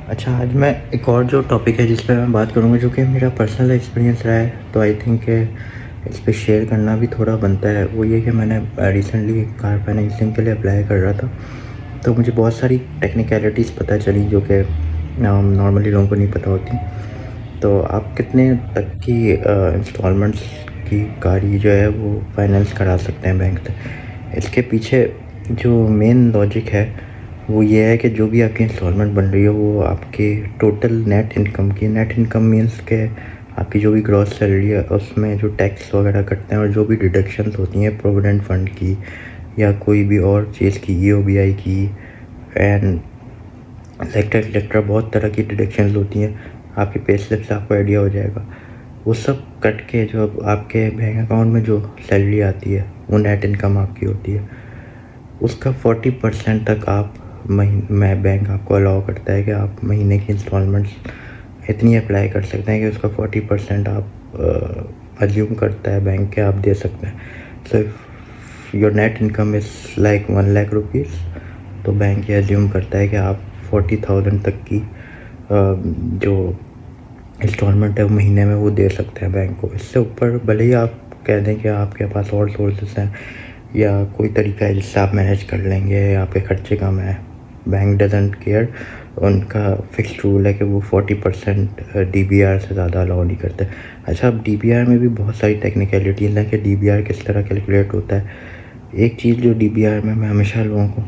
अच्छा, आज मैं एक और जो टॉपिक है जिस पे मैं बात करूँगा, जो कि मेरा पर्सनल एक्सपीरियंस रहा है, तो आई थिंक इस पे शेयर करना भी थोड़ा बनता है। वो ये कि मैंने रिसेंटली कार फाइनेंसिंग के लिए अप्लाई कर रहा था, तो मुझे बहुत सारी टेक्निकलिटीज़ पता चली जो कि नॉर्मली लोगों को नहीं पता होती। तो आप कितने तक की इंस्टॉलमेंट्स की गाड़ी जो है वो फाइनेंस करा सकते हैं बैंक से? इसके पीछे जो मेन लॉजिक है वो ये है कि जो भी आपकी इंस्टॉलमेंट बन रही है वो आपके टोटल नेट इनकम मीन्स के आपकी जो भी ग्रॉस सैलरी है उसमें जो टैक्स वगैरह कटते हैं और जो भी डिडक्शंस होती हैं प्रोविडेंट फंड की या कोई भी और चीज़ की, ईओबीआई की एंड सेक्टर बहुत तरह की डिडक्शंस होती हैं। आपकी पे स्लिप से आपको आइडिया हो जाएगा। वो सब कट के जो अब आपके बैंक अकाउंट में जो सैलरी आती है वो नेट इनकम आपकी होती है, उसका 40% तक आप में बैंक आपको अलाउ करता है कि आप महीने की इंस्टॉलमेंट्स इतनी अप्लाई कर सकते हैं कि उसका 40% आप अज्यूम करता है बैंक के आप दे सकते हैं। So if your net income is like 1 lakh rupees, तो बैंक ये अज्यूम करता है कि आप 40,000 तक की जो इंस्टॉलमेंट है वो महीने में वो दे सकते हैं बैंक को। इससे ऊपर भले ही आप कह दें कि आपके पास और सोर्सेस हैं या कोई तरीका है जिससे आप मैनेज कर लेंगे, आपके खर्चे कम है, बैंक डजंट केयर। उनका फिक्स रूल है कि वो 40% डीबीआर से ज़्यादा अलाउ नहीं करते। अच्छा, अब डीबीआर में भी बहुत सारी टेक्निकलिटीज़ हैं कि डीबीआर किस तरह कैलकुलेट होता है। एक चीज़ जो डीबीआर में मैं हमेशा लोगों को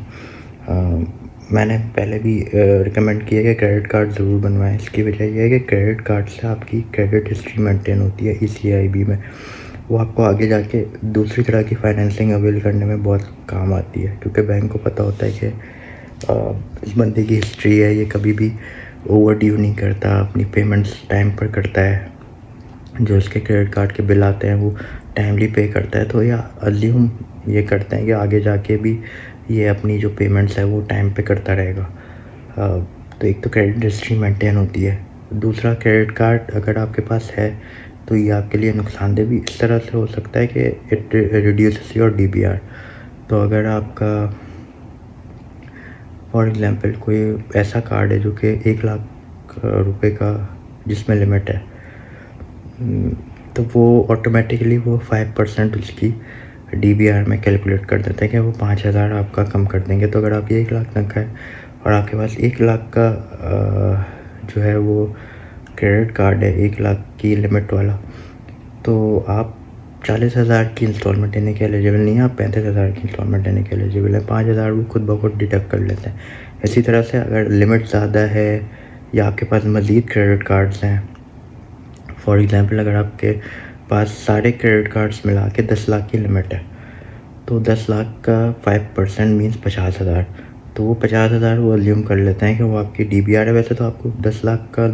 मैंने पहले भी रिकमेंड किया कि क्रेडिट कार्ड ज़रूर बनवाएं। इसकी वजह यह है कि क्रेडिट कार्ड से आपकी क्रेडिट हिस्ट्री मेंटेन होती है ईसीआईबी में। वो आपको आगे जाके दूसरी तरह की फाइनेंसिंग अवेल करने में बहुत काम आती है, क्योंकि बैंक को पता होता है कि इस बंदे की हिस्ट्री है, ये कभी भी ओवर ड्यू नहीं करता, अपनी पेमेंट्स टाइम पर करता है, जो इसके क्रेडिट कार्ड के बिल आते हैं वो टाइमली पे करता है। तो या अज्यूम ये करते हैं कि आगे जाके भी ये अपनी जो पेमेंट्स है वो टाइम पे करता रहेगा। तो एक तो क्रेडिट हिस्ट्री मेंटेन होती है। दूसरा, क्रेडिट कार्ड अगर आपके पास है तो ये आपके लिए नुकसानदेह भी इस तरह से हो सकता है कि इट रिड्यूसेस योर डीबीआर। तो अगर आपका फॉर एग्ज़ाम्पल कोई ऐसा कार्ड है जो कि 1 लाख रुपए का जिसमें लिमिट है, तो वो ऑटोमेटिकली वो 5% उसकी डीबीआर में कैलकुलेट कर देते हैं कि वो 5,000 आपका कम कर देंगे। तो अगर आपकी 1 लाख तक है और आपके पास 1 लाख का जो है वो क्रेडिट कार्ड है 1 लाख की लिमिट वाला, तो आप 40,000 की इंस्टॉलमेंट देने के एलिजिबल नहीं है, आप 35,000 की इंस्टॉलमेंट देने के एलिजिबल है। 5,000 वो खुद ब खुद डिडक्ट कर लेते हैं। इसी तरह से अगर लिमिट ज़्यादा है या आपके पास मज़ीद क्रेडिट कार्ड्स हैं, फॉर एग्ज़ाम्पल अगर आपके पास सारे क्रेडिट कार्ड्स मिला के 10 लाख की लिमिट है, तो 10 लाख का 5% मीन्स 50,000। तो वो 50,000 वो अज्यूम कर लेते हैं कि वो आपकी डीबीआर है। वैसे तो आपको 10 लाख का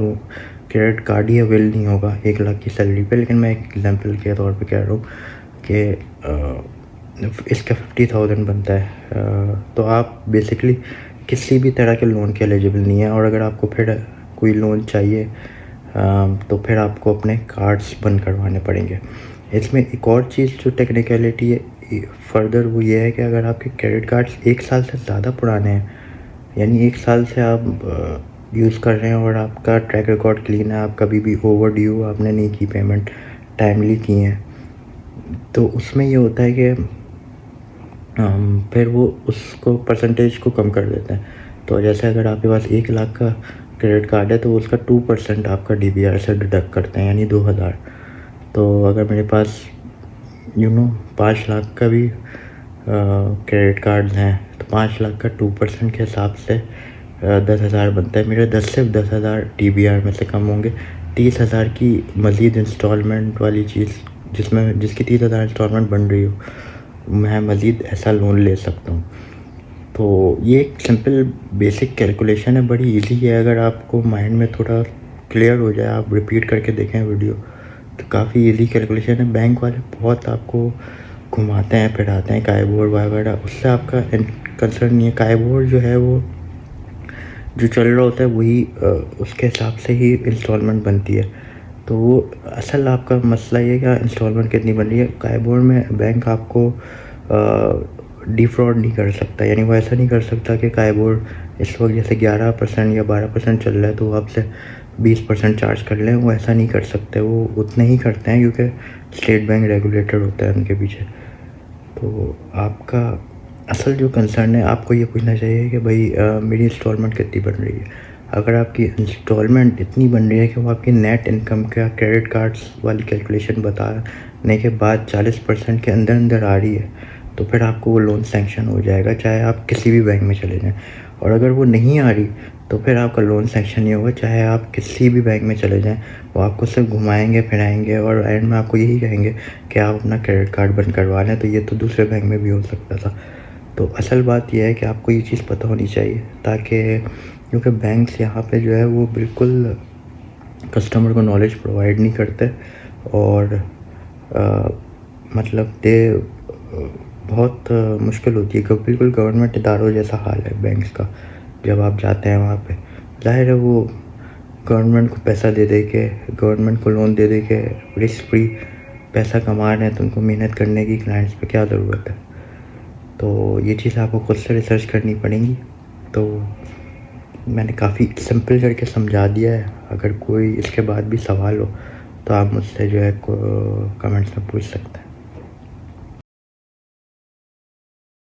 क्रेडिट कार्ड ही अवेल नहीं होगा 1 लाख की सैलरी पे, लेकिन मैं एक एग्जांपल के तौर पे कह रहा हूँ कि इसका 50,000 बनता है। तो आप बेसिकली किसी भी तरह के लोन के एलिजिबल नहीं है। और अगर आपको फिर कोई लोन चाहिए तो फिर आपको अपने कार्ड्स बंद करवाने पड़ेंगे। इसमें एक और चीज़ जो टेक्निकलिटी है फर्दर, वो ये है कि अगर आपके क्रेडिट कार्ड्स 1 साल से ज़्यादा पुराने हैं, यानी 1 साल से आप यूज़ कर रहे हैं और आपका ट्रैक रिकॉर्ड क्लीन है, आप कभी भी ओवर ड्यू आपने नहीं की, पेमेंट टाइमली की हैं, तो उसमें ये होता है कि फिर वो उसको परसेंटेज को कम कर देते हैं। तो जैसे अगर आपके पास 1 लाख का क्रेडिट कार्ड है तो उसका 2% आपका डीबीआर से डिडक्ट करते हैं, यानी 2,000। तो अगर मेरे पास 5 लाख का भी क्रेडिट कार्ड हैं तो 5 लाख का 2% के हिसाब से 10,000 बनता है। मेरे 10 डीबीआर में से कम होंगे। 30,000 की मज़ीद इंस्टॉलमेंट वाली चीज़ जिसकी 30,000 इंस्टॉलमेंट बन रही हो, मैं मज़ीद ऐसा लोन ले सकता हूँ। तो ये एक सिंपल बेसिक कैलकुलेशन है, बड़ी इजी है। अगर आपको माइंड में थोड़ा क्लियर हो जाए, आप रिपीट करके देखें वीडियो, तो काफ़ी इजी कैलकुलेशन है। बैंक वाले बहुत आपको घुमाते हैं फिराते हैं, काइबोर्ड वगैरह, उससे आपका कंसर्न नहीं है। काइबोर्ड जो है वो जो चल रहा होता है वही उसके हिसाब से ही इंस्टॉलमेंट बनती है। तो वो असल आपका मसला ये है कि इंस्टॉलमेंट कितनी बन रही है। काइबोर्ड में बैंक आपको डिफ़्रॉड नहीं कर सकता, यानी वो ऐसा नहीं कर सकता कि काइबोर इस वक्त जैसे 11% या 12% चल रहा है तो वो आपसे 20% चार्ज कर लें। वो ऐसा नहीं कर सकते, वो उतने ही करते हैं क्योंकि स्टेट बैंक रेगुलेटर होता है उनके पीछे। तो आपका असल जो कंसर्न है, आपको ये पूछना चाहिए कि भाई मेरी इंस्टॉलमेंट कितनी बन रही है। अगर आपकी इंस्टॉलमेंट इतनी बन रही है कि वो आपकी नेट इनकम का क्रेडिट कार्ड्स वाली कैलकुलेशन बताने के बाद 40% के अंदर अंदर आ रही है, तो फिर आपको वो लोन सैंक्शन हो जाएगा, चाहे आप किसी भी बैंक में चले जाएं। और अगर वो नहीं आ रही तो फिर आपका लोन सैंक्शन नहीं होगा, चाहे आप किसी भी बैंक में चले जाएं। वो आपको सिर्फ घुमाएंगे फिराएंगे और एंड में आपको यही कहेंगे कि आप अपना क्रेडिट कार्ड बंद करवा लें, तो ये तो दूसरे बैंक में भी हो सकता था। तो असल बात यह है कि आपको ये चीज़ पता होनी चाहिए, ताकि क्योंकि बैंक्स यहाँ पे जो है वो बिल्कुल कस्टमर को नॉलेज प्रोवाइड नहीं करते। और अ, मतलब बहुत मुश्किल होती है, बिल्कुल गवर्नमेंट इदारों जैसा हाल है बैंक्स का। जब आप जाते हैं वहाँ पे, ज़ाहिर है वो गवर्नमेंट को पैसा दे के, गवर्नमेंट को लोन दे के रिस्क फ्री पैसा कमा रहे हैं, तो उनको मेहनत करने की क्लाइंट्स पे क्या ज़रूरत है। तो ये चीज़ आपको खुद से रिसर्च करनी पड़ेगी। तो मैंने काफ़ी सिंपल करके समझा दिया है। अगर कोई इसके बाद भी सवाल हो तो आप मुझसे जो है कमेंट्स में पूछ सकते हैं।